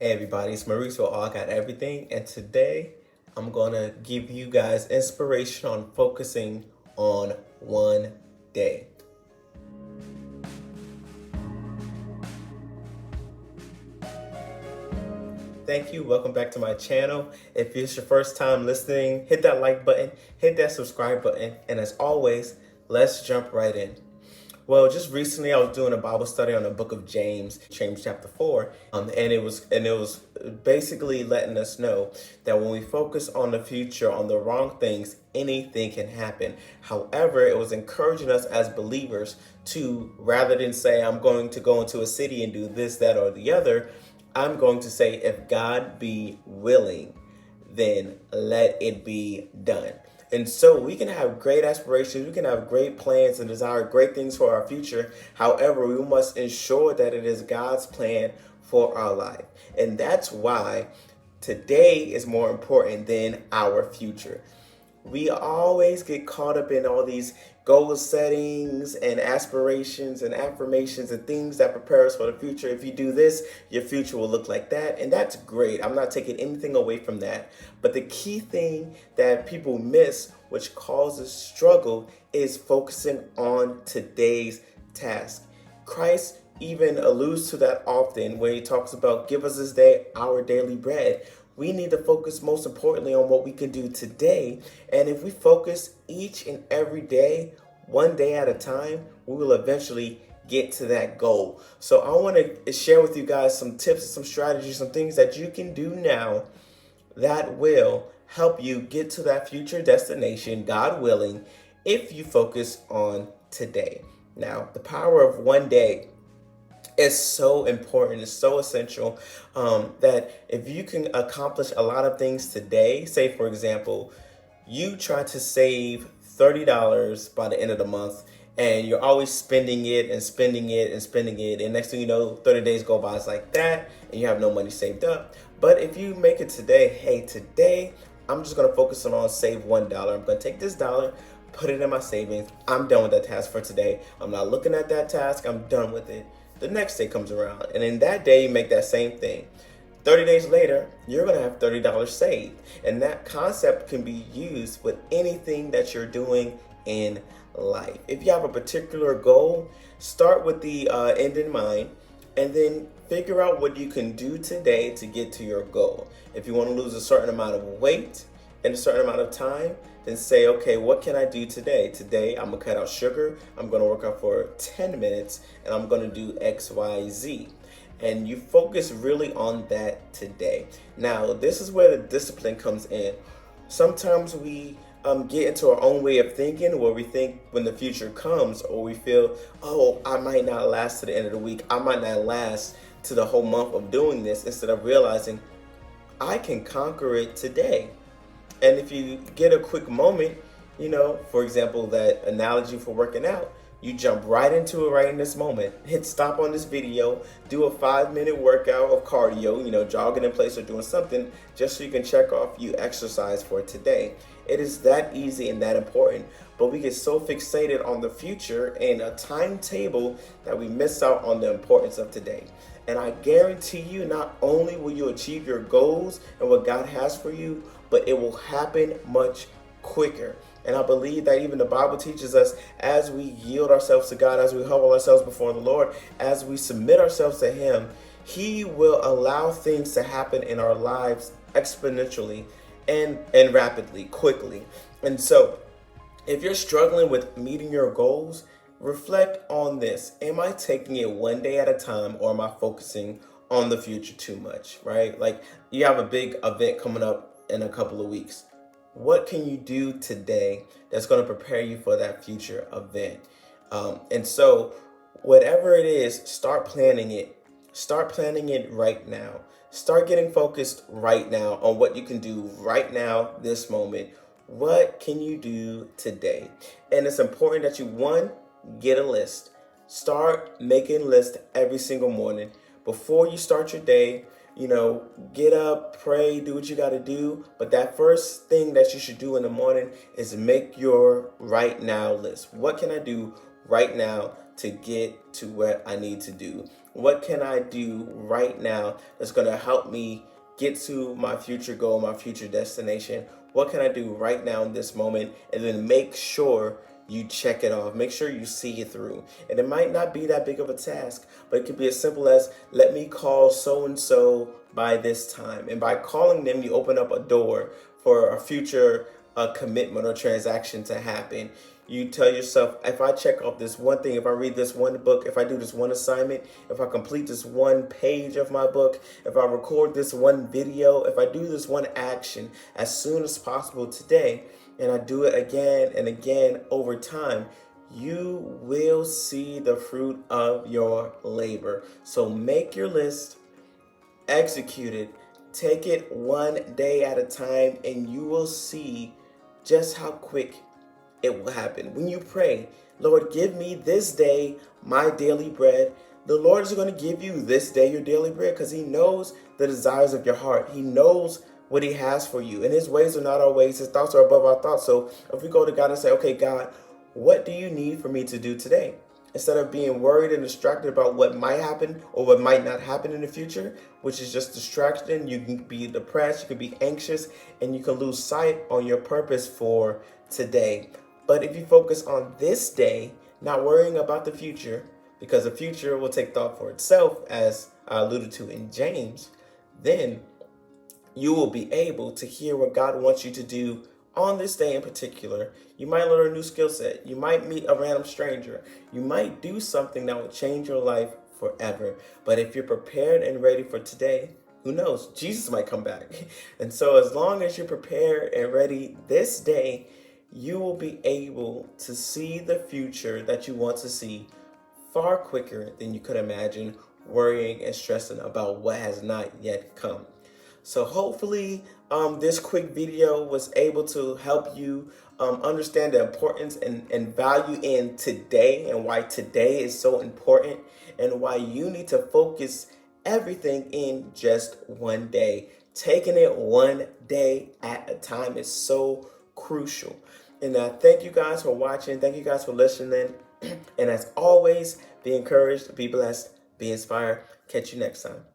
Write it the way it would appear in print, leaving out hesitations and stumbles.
Hey everybody, it's Maurice with All Got Everything, and today I'm gonna give you guys inspiration on focusing on one day. Thank you, welcome back to my channel. If it's your first time listening, hit that like button, hit that subscribe button, and as always, let's jump right in. Well, just recently I was doing a Bible study on the book of James chapter 4, and it was basically letting us know that when we focus on the future, on the wrong things, anything can happen. However, it was encouraging us as believers to, rather than say I'm going to go into a city and do this, that, or the other, I'm going to say if God be willing, then let it be done. And so we can have great aspirations, we can have great plans and desire great things for our future. However, we must ensure that it is God's plan for our life. And that's why today is more important than our future. We always get caught up in all these goal settings and aspirations and affirmations and things that prepare us for the future. If you do this, your future will look like that. And that's great. I'm not taking anything away from that. But the key thing that people miss, which causes struggle, is focusing on today's task. Christ even alludes to that often when he talks about give us this day our daily bread. We need to focus most importantly on what we can do today. And if we focus each and every day, one day at a time, we will eventually get to that goal. So I want to share with you guys some tips, some strategies, some things that you can do now that will help you get to that future destination, God willing, if you focus on today. Now, the power of one day is so important, it's so essential, that if you can accomplish a lot of things today, say for example, you try to save $30 by the end of the month and you're always spending it and spending it and spending it, and next thing you know 30 days go by, it's like that, and you have no money saved up. But if you make it today, hey, today I'm just going to focus on save $1. I'm going to take this dollar, put it in my savings. I'm done with that task for today. I'm not looking at that task, I'm done with it. The next day comes around, and in that day you make that same thing. 30 days later, you're gonna have $30 saved. And that concept can be used with anything that you're doing in life. If you have a particular goal, start with the end in mind, and then figure out what you can do today to get to your goal. If you want to lose a certain amount of weight in a certain amount of time, then say, okay, what can I do today? Today, I'm gonna cut out sugar, I'm gonna work out for 10 minutes, and I'm gonna do X, Y, Z. And you focus really on that today. Now, this is where the discipline comes in. Sometimes we get into our own way of thinking where we think when the future comes, or we feel, oh, I might not last to the end of the week, I might not last to the whole month of doing this, instead of realizing I can conquer it today. And if you get a quick moment, for example, that analogy for working out, you jump right into it right in this moment. Hit stop on this video, do a 5-minute workout of cardio, jogging in place or doing something, just so you can check off you exercise for today. It is that easy and that important, but we get so fixated on the future and a timetable that we miss out on the importance of today. And I guarantee you, not only will you achieve your goals and what God has for you, but it will happen much quicker. And I believe that even the Bible teaches us, as we yield ourselves to God, as we humble ourselves before the Lord, as we submit ourselves to Him, He will allow things to happen in our lives exponentially and rapidly, quickly. And so, if you're struggling with meeting your goals, reflect on this. Am I taking it one day at a time, or am I focusing on the future too much, right? Like, you have a big event coming up in a couple of weeks. What can you do today that's going to prepare you for that future event? And so, whatever it is, start planning it. Start planning it right now. Start getting focused right now on what you can do right now, this moment. What can you do today? And it's important that you, one, get a list. Start making lists every single morning. Before you start your day, get up, pray, do what you got to do. But that first thing that you should do in the morning is make your right now list. What can I do right now to get to what I need to do? What can I do right now that's going to help me get to my future goal, my future destination? What can I do right now in this moment? And then make sure you check it off. Make sure you see it through. And it might not be that big of a task, but it could be as simple as, let me call so and so by this time. And by calling them, you open up a door for a future commitment or transaction to happen. You tell yourself, if I check off this one thing, if I read this one book, if I do this one assignment, if I complete this one page of my book, if I record this one video, if I do this one action as soon as possible today, and I do it again and again over time, you will see the fruit of your labor. So make your list, execute it, take it one day at a time, and you will see just how quick it will happen. When you pray, Lord, give me this day my daily bread, the Lord is going to give you this day your daily bread, because he knows the desires of your heart. He knows what he has for you, and his ways are not our ways. His thoughts are above our thoughts. So if we go to God and say, okay, God, what do you need for me to do today? Instead of being worried and distracted about what might happen or what might not happen in the future, which is just distraction, you can be depressed, you can be anxious, and you can lose sight on your purpose for today. But if you focus on this day, not worrying about the future, because the future will take thought for itself, as I alluded to in James, then you will be able to hear what God wants you to do on this day in particular. You might learn a new skill set. You might meet a random stranger. You might do something that will change your life forever. But if you're prepared and ready for today, who knows? Jesus might come back. And so as long as you're prepared and ready this day, you will be able to see the future that you want to see far quicker than you could imagine, worrying and stressing about what has not yet come. So hopefully this quick video was able to help you understand the importance and value in today, and why today is so important, and why you need to focus everything in just one day. Taking it one day at a time is so crucial. And thank you guys for watching. Thank you guys for listening. And as always, be encouraged, be blessed, be inspired. Catch you next time.